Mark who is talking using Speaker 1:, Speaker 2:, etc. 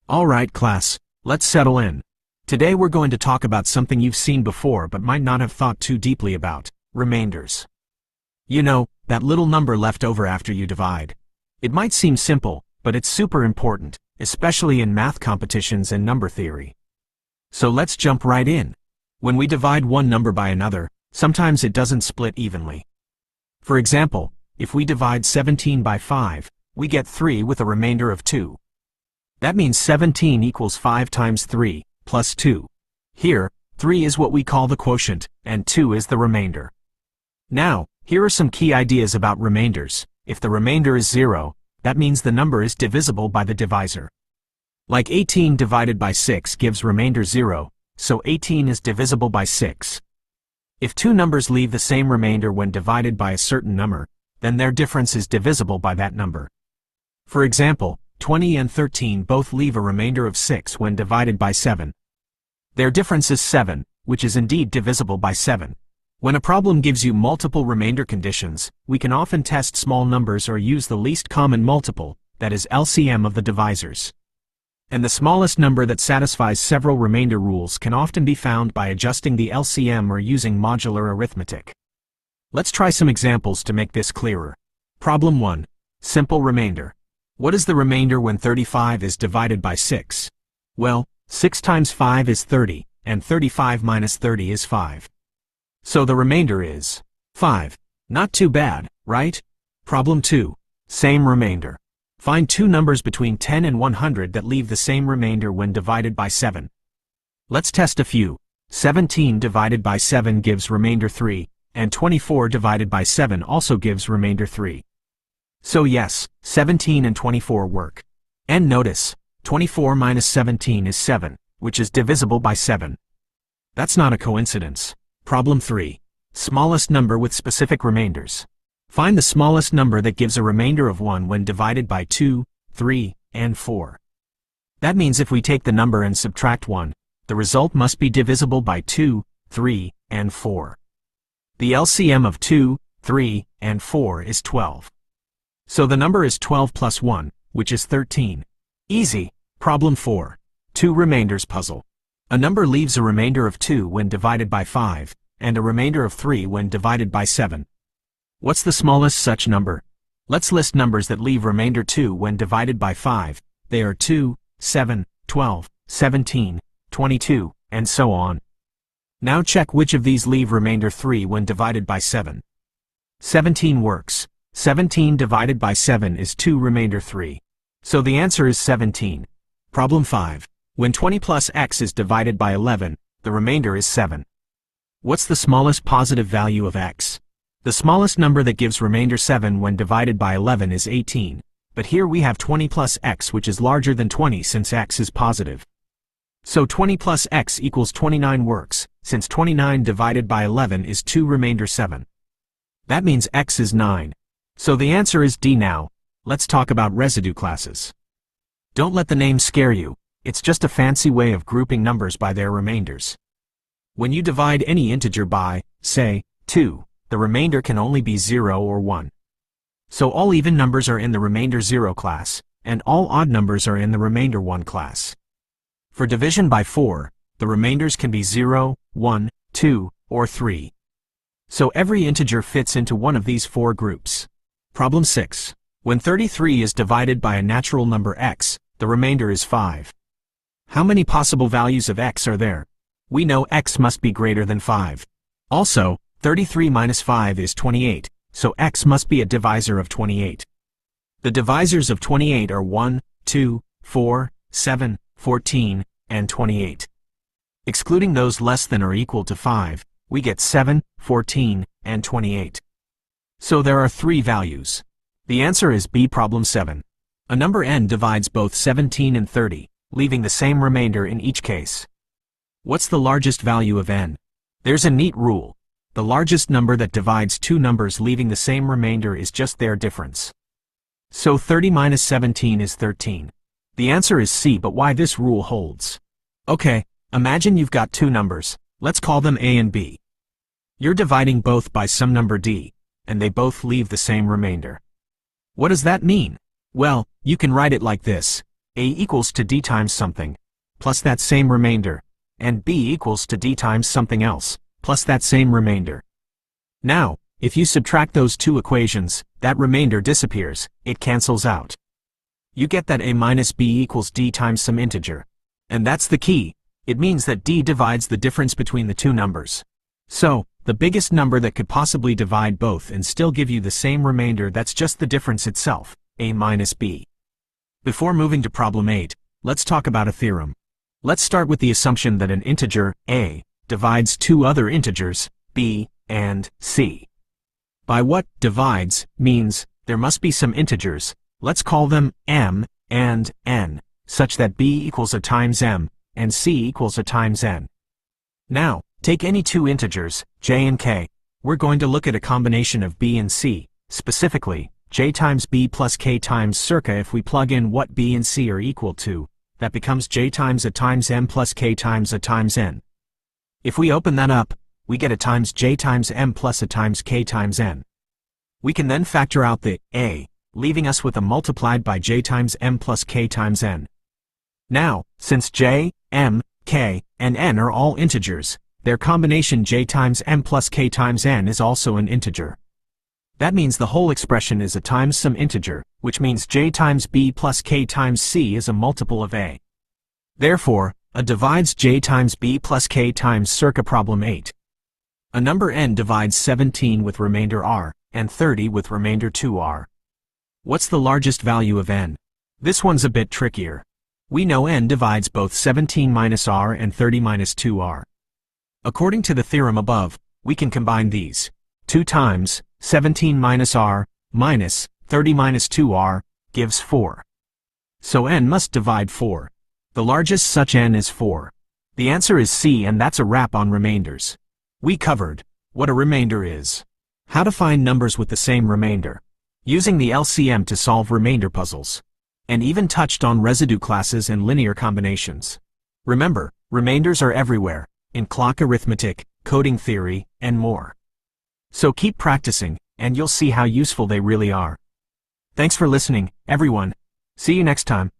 Speaker 1: Alright class, let's settle in. Today we're going to talk about something you've seen before but might not have thought too deeply about: remainders. You know, that little number left over after you divide. It might seem simple, but it's super important, especially in math competitions and number theory. So let's jump right in. When we divide one number by another, sometimes it doesn't split evenly. For example, if we divide 17 by 5, we get 3 with a remainder of 2. That means 17 equals 5 times 3, plus 2. Here, 3 is what we call the quotient, and 2 is the remainder. Now, here are some key ideas about remainders. If the remainder is 0, that means the number is divisible by the divisor. Like 18 divided by 6 gives remainder 0, so 18 is divisible by 6. If two numbers leave the same remainder when divided by a certain number, then their difference is divisible by that number. For example, 20 and 13 both leave a remainder of 6 when divided by 7. Their difference is 7, which is indeed divisible by 7. When a problem gives you multiple remainder conditions, we can often test small numbers or use the least common multiple, that is LCM of the divisors. And the smallest number that satisfies several remainder rules can often be found by adjusting the LCM or using modular arithmetic. Let's try some examples to make this clearer. Problem 1. Simple remainder. What is the remainder when 35 is divided by 6? Well, 6 times 5 is 30, and 35 minus 30 is 5. So the remainder is 5. Not too bad, right? Problem 2. Same remainder. Find two numbers between 10 and 100 that leave the same remainder when divided by 7. Let's test a few. 17 divided by 7 gives remainder 3, and 24 divided by 7 also gives remainder 3. So yes, 17 and 24 work. And notice, 24 minus 17 is 7, which is divisible by 7. That's not a coincidence. Problem 3. Smallest number with specific remainders. Find the smallest number that gives a remainder of 1 when divided by 2, 3, and 4. That means if we take the number and subtract 1, the result must be divisible by 2, 3, and 4. The LCM of 2, 3, and 4 is 12. So the number is 12 plus 1, which is 13. Easy. Problem 4. Two remainders puzzle. A number leaves a remainder of 2 when divided by 5, and a remainder of 3 when divided by 7. What's the smallest such number? Let's list numbers that leave remainder 2 when divided by 5. They are 2, 7, 12, 17, 22, and so on. Now check which of these leave remainder 3 when divided by 7. 17 works. 17 divided by 7 is 2 remainder 3. So the answer is 17. Problem 5. When 20 plus x is divided by 11, the remainder is 7. What's the smallest positive value of x? The smallest number that gives remainder 7 when divided by 11 is 18, but here we have 20 plus x, which is larger than 20 since x is positive. So 20 plus x equals 29 works, since 29 divided by 11 is 2 remainder 7. That means x is 9. So the answer is D. Now, let's talk about residue classes. Don't let the name scare you. It's just a fancy way of grouping numbers by their remainders. When you divide any integer by, say, 2, the remainder can only be 0 or 1. So all even numbers are in the remainder 0 class, and all odd numbers are in the remainder 1 class. For division by 4, the remainders can be 0, 1, 2, or 3. So every integer fits into one of these 4 groups. Problem 6. When 33 is divided by a natural number x, the remainder is 5. How many possible values of x are there? We know x must be greater than 5. Also, 33 minus 5 is 28, so x must be a divisor of 28. The divisors of 28 are 1, 2, 4, 7, 14, and 28. Excluding those less than or equal to 5, we get 7, 14, and 28. So there are 3 values. The answer is B. Problem 7. A number n divides both 17 and 30, leaving the same remainder in each case. What's the largest value of n? There's a neat rule. The largest number that divides two numbers leaving the same remainder is just their difference. So 30 minus 17 is 13. The answer is C, but why this rule holds? Okay, imagine you've got two numbers. Let's call them A and B. You're dividing both by some number d, and they both leave the same remainder. What does that mean? Well, you can write it like this. a equals to d times something, plus that same remainder, and b equals to d times something else, plus that same remainder. Now, if you subtract those two equations, that remainder disappears, it cancels out. You get that a minus b equals d times some integer. And that's the key. It means that d divides the difference between the two numbers. So, the biggest number that could possibly divide both and still give you the same remainder, that's just the difference itself, a minus b. Before moving to problem 8, let's talk about a theorem. Let's start with the assumption that an integer, a, divides two other integers, b and c. By what divides means there must be some integers, let's call them m and n, such that b equals a times m and c equals a times n. Now, take any two integers, j and k. We're going to look at a combination of b and c, specifically, j times b plus k times circa. If we plug in what b and c are equal to, that becomes j times a times m plus k times a times n. If we open that up, we get a times j times m plus a times k times n. We can then factor out the a, leaving us with a multiplied by j times m plus k times n. Now, since j, m, k, and n are all integers, their combination j times m plus k times n is also an integer. That means the whole expression is a times some integer, which means j times b plus k times c is a multiple of a. Therefore, a divides j times b plus k times circa. Problem 8. A number n divides 17 with remainder r, and 30 with remainder 2r. What's the largest value of n? This one's a bit trickier. We know n divides both 17 minus r and 30 minus 2r. According to the theorem above, we can combine these. 2 times 17 minus r minus 30 minus 2r gives 4. So n must divide 4. The largest such n is 4. The answer is C, and that's a wrap on remainders. We covered what a remainder is, how to find numbers with the same remainder, using the LCM to solve remainder puzzles, and even touched on residue classes and linear combinations. Remember, remainders are everywhere, in clock arithmetic, coding theory, and more. So keep practicing, and you'll see how useful they really are. Thanks for listening, everyone. See you next time.